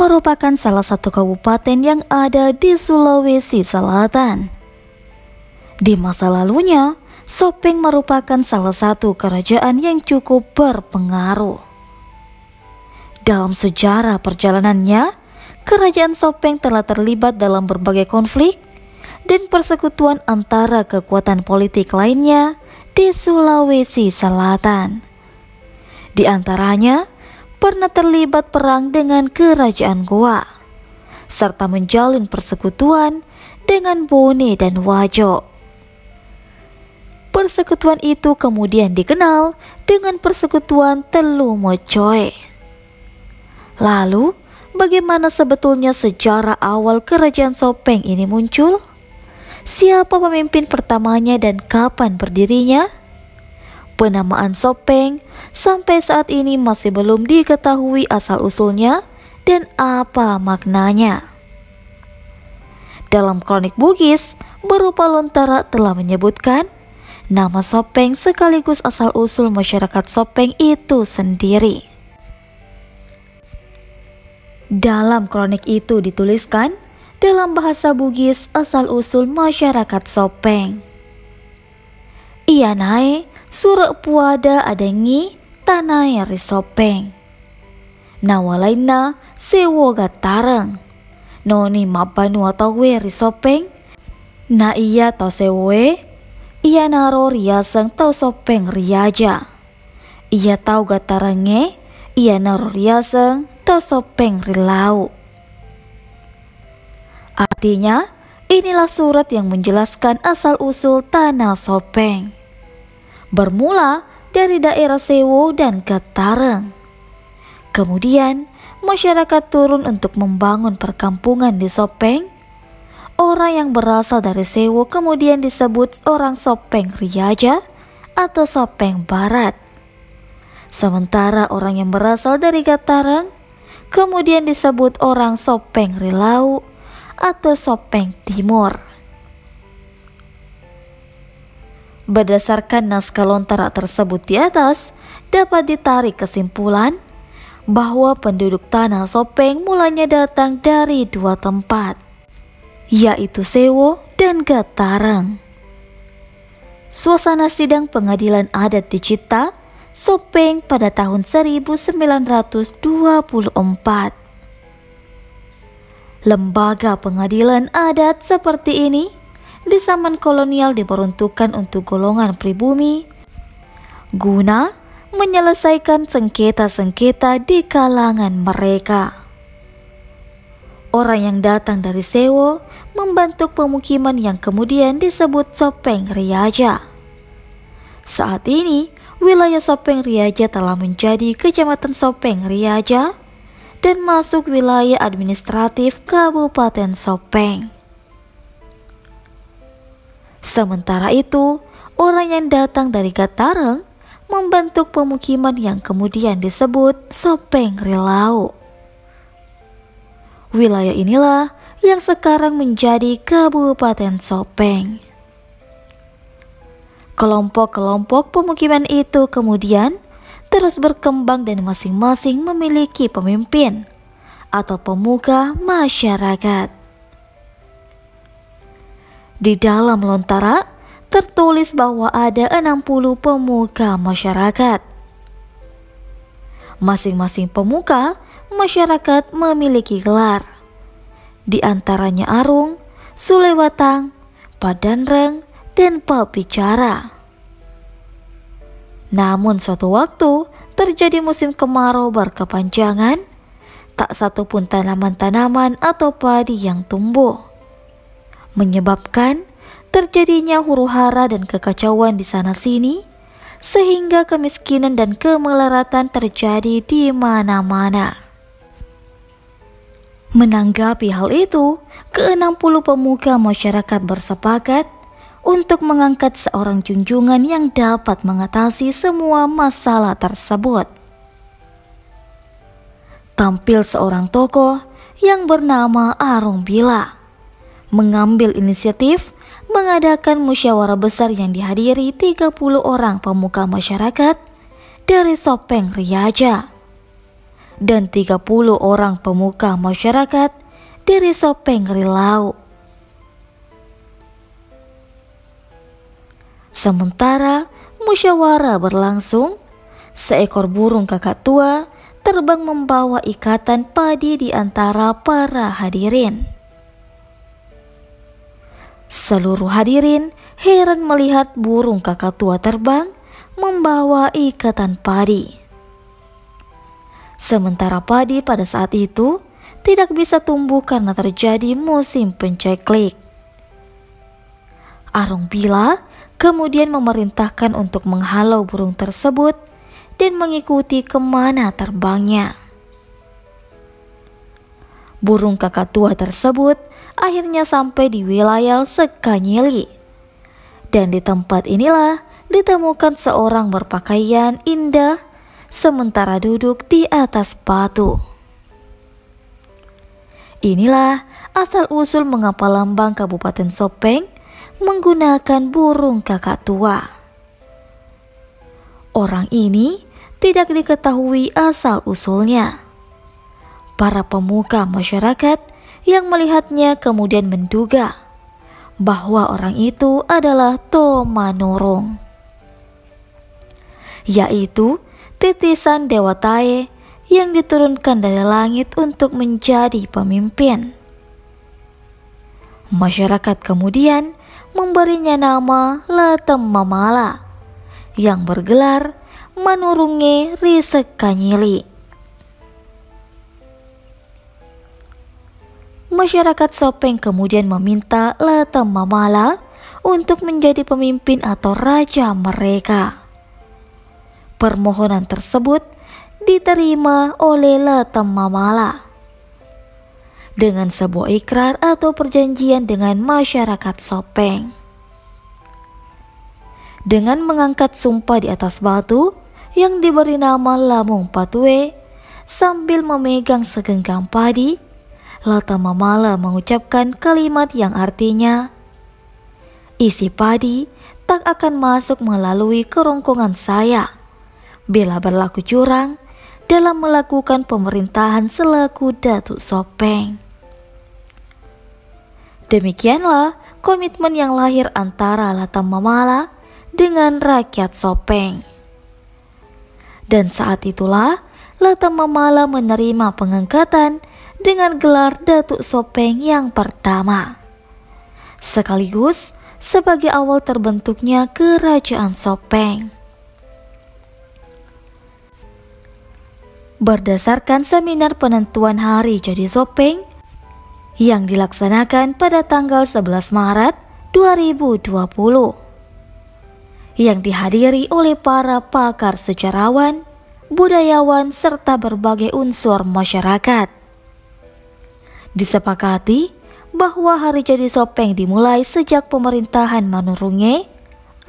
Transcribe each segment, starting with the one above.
merupakan salah satu kabupaten yang ada di Sulawesi Selatan. Di masa lalunya, Sopeng merupakan salah satu kerajaan yang cukup berpengaruh. Dalam sejarah perjalanannya, kerajaan Sopeng telah terlibat dalam berbagai konflik dan persekutuan antara kekuatan politik lainnya di Sulawesi Selatan. Di antaranya, pernah terlibat perang dengan kerajaan Goa, serta menjalin persekutuan dengan Bone dan Wajo. Persekutuan itu kemudian dikenal dengan persekutuan Telu Mocoe. Lalu, bagaimana sebetulnya sejarah awal kerajaan Sopeng ini muncul? Siapa pemimpin pertamanya dan kapan berdirinya? Penamaan Sopeng sampai saat ini masih belum diketahui asal-usulnya dan apa maknanya. Dalam kronik Bugis, berupa Lontara telah menyebutkan nama Sopeng sekaligus asal-usul masyarakat Sopeng itu sendiri. Dalam kronik itu dituliskan dalam bahasa Bugis asal-usul masyarakat Sopeng. Ia nae surek puada adengi tanai risopeng. Nawalaina sewo gatareng. Noni mabanu atau we risopeng. Na iya tau sewe. Ia naro riaseng tau sopeng riaja. Ia tau gatarenge. Ia naro riaseng tau sopeng rilau. Artinya, inilah surat yang menjelaskan asal-usul tanah Sopeng. Bermula dari daerah Sewo dan Gatareng. Kemudian, masyarakat turun untuk membangun perkampungan di Sopeng. Orang yang berasal dari Sewo kemudian disebut orang Sopeng Riaja atau Sopeng Barat. Sementara orang yang berasal dari Gatareng kemudian disebut orang Sopeng Rilau atau Sopeng Timur. Berdasarkan naskah Lontara tersebut di atas, dapat ditarik kesimpulan bahwa penduduk tanah Sopeng mulanya datang dari dua tempat, yaitu Sewo dan Gatareng. Suasana sidang pengadilan adat dicipta Sopeng pada tahun 1924. Lembaga pengadilan adat seperti ini di zaman kolonial diperuntukkan untuk golongan pribumi guna menyelesaikan sengketa-sengketa di kalangan mereka. Orang yang datang dari Sewo membentuk pemukiman yang kemudian disebut Sopeng Riaja. Saat ini, wilayah Sopeng Riaja telah menjadi Kecamatan Sopeng Riaja dan masuk wilayah administratif Kabupaten Sopeng. Sementara itu, orang yang datang dari Gatareng membentuk pemukiman yang kemudian disebut Sopeng Rilau. Wilayah inilah yang sekarang menjadi Kabupaten Sopeng. Kelompok-kelompok pemukiman itu kemudian terus berkembang dan masing-masing memiliki pemimpin atau pemuka masyarakat. Di dalam Lontara tertulis bahwa ada 60 pemuka masyarakat. Masing-masing pemuka masyarakat memiliki gelar. Di antaranya Arung, Sulewatang, Padanreng, dan Pabicara. Namun suatu waktu terjadi musim kemarau berkepanjangan, tak satu pun tanaman-tanaman atau padi yang tumbuh, menyebabkan terjadinya huru-hara dan kekacauan di sana-sini, sehingga kemiskinan dan kemelaratan terjadi di mana-mana. Menanggapi hal itu, ke-60 pemuka masyarakat bersepakat untuk mengangkat seorang junjungan yang dapat mengatasi semua masalah tersebut. Tampil seorang tokoh yang bernama Arung Bila, mengambil inisiatif mengadakan musyawarah besar yang dihadiri 30 orang pemuka masyarakat dari Sopeng Riaja. dan 30 orang pemuka masyarakat dari Sopeng Rilau. Sementara musyawarah berlangsung, seekor burung kakak tua terbang membawa ikatan padi di antara para hadirin. Seluruh hadirin heran melihat burung kakak tua terbang membawa ikatan padi. Sementara padi pada saat itu tidak bisa tumbuh karena terjadi musim penceklik. Arung Bila kemudian memerintahkan untuk menghalau burung tersebut dan mengikuti kemana terbangnya. Burung kakak tua tersebut akhirnya sampai di wilayah Sekanyili, dan di tempat inilah ditemukan seorang berpakaian indah sementara duduk di atas batu. Inilah asal-usul mengapa lambang Kabupaten Sopeng menggunakan burung kakak tua. Orang ini tidak diketahui asal-usulnya. Para pemuka masyarakat yang melihatnya kemudian menduga bahwa orang itu adalah Tomanurung, yaitu titisan Dewa Tae yang diturunkan dari langit untuk menjadi pemimpin. Masyarakat kemudian memberinya nama Latem Mamala yang bergelar Manurunge Risekanyili. Masyarakat Sopeng kemudian meminta Latem Mamala untuk menjadi pemimpin atau raja mereka. Permohonan tersebut diterima oleh Latem Mamala dengan sebuah ikrar atau perjanjian dengan masyarakat Sopeng. Dengan mengangkat sumpah di atas batu yang diberi nama Lamung Patue sambil memegang segenggam padi, Latem Mamala mengucapkan kalimat yang artinya, isi padi tak akan masuk melalui kerongkongan saya bila berlaku curang dalam melakukan pemerintahan selaku Datuk Sopeng. Demikianlah komitmen yang lahir antara Latem Mamala dengan rakyat Sopeng. Dan saat itulah Latem Mamala menerima pengangkatan dengan gelar Datuk Sopeng yang pertama, sekaligus sebagai awal terbentuknya Kerajaan Sopeng. Berdasarkan seminar penentuan hari jadi Sopeng yang dilaksanakan pada tanggal 11 Maret 2020, yang dihadiri oleh para pakar sejarawan, budayawan, serta berbagai unsur masyarakat, disepakati bahwa hari jadi Sopeng dimulai sejak pemerintahan Manurunge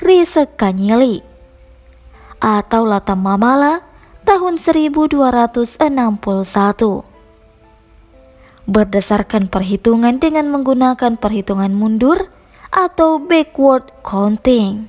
Risekanyili atau Latem Mamala tahun 1261 berdasarkan perhitungan dengan menggunakan perhitungan mundur atau backward counting.